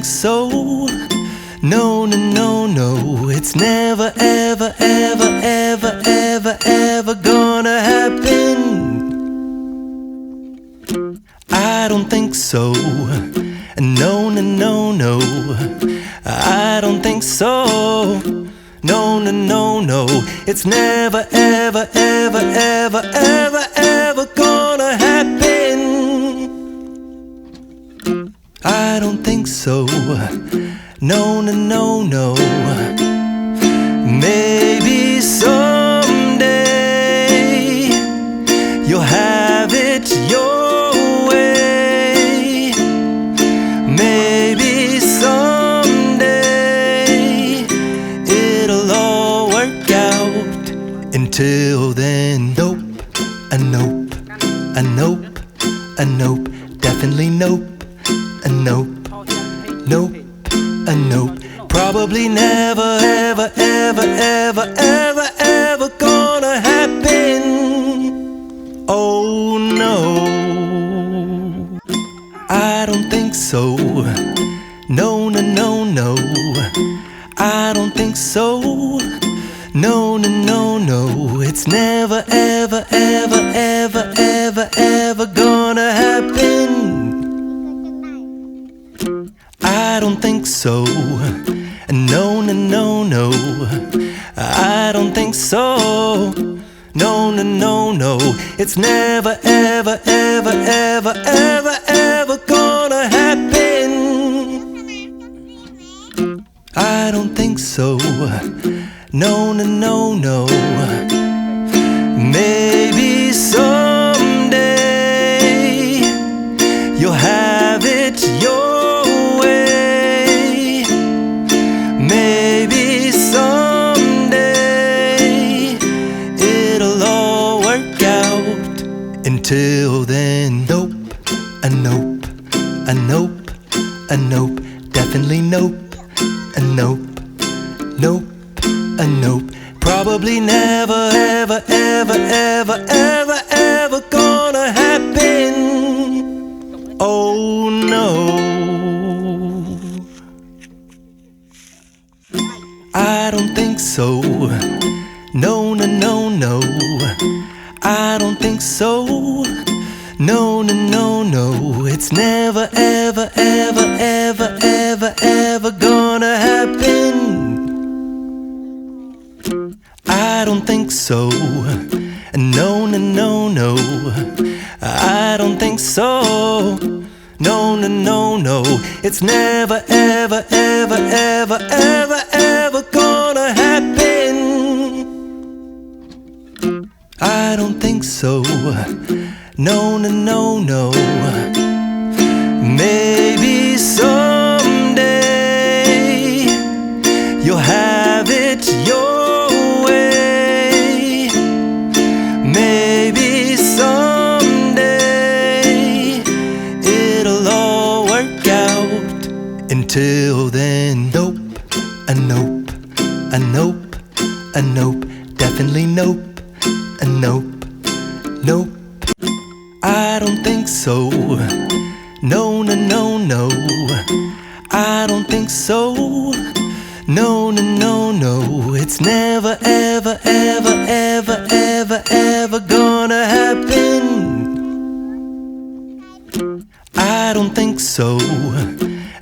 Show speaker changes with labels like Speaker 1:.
Speaker 1: think so. No, no, no, no, it's never, ever, ever, ever, ever, ever gonna happen. I don't think so. No, no, no, no, I don't think so. No, no, no, no, it's never, ever, ever, ever, ever, ever gonna happen. I don't think so. No, no, no, no. Maybe someday you'll have it your way. Maybe someday it'll all work out. Until then, nope, a nope, a nope, a nope, definitely nope, a nope, nope, a nope. Probably never, ever, ever, ever, ever, ever gonna happen. Oh no, I don't think so. No, no, no, no, I don't think so. No, no, no, no, it's never, ever, ever, ever, ever, ever gonna happen. I don't think so. No, no, no, no, I don't think so. No, no, no, no, it's never, ever, ever, ever, ever, ever gonna happen. I don't think so. No, no, no, no. Maybe someday you'll have it your way. Maybe someday it'll all work out. Until then, nope, a nope, a nope, a nope, definitely nope, a nope, nope, a nope. Probably never, ever, ever, ever, ever, ever gonna happen. Oh no, I don't think so. No, no, no, no, I don't think so. No, no, no, no, it's never, ever, ever, ever, ever, ever gonna happen. I don't think so. No, no, no, no, I don't think so. No, no, no, no, it's never, ever, ever, ever, ever, ever gonna happen. I don't think so. No, no, no, no. Maybe someday you'll have it your way. Maybe someday it'll all work out. Until then, nope, a nope, a nope, a nope, definitely nope, a nope, nope. I don't think so. No, no, no, no, I don't think so. No, no, no, no, it's never, ever, ever, ever, ever, ever gonna happen. I don't think so.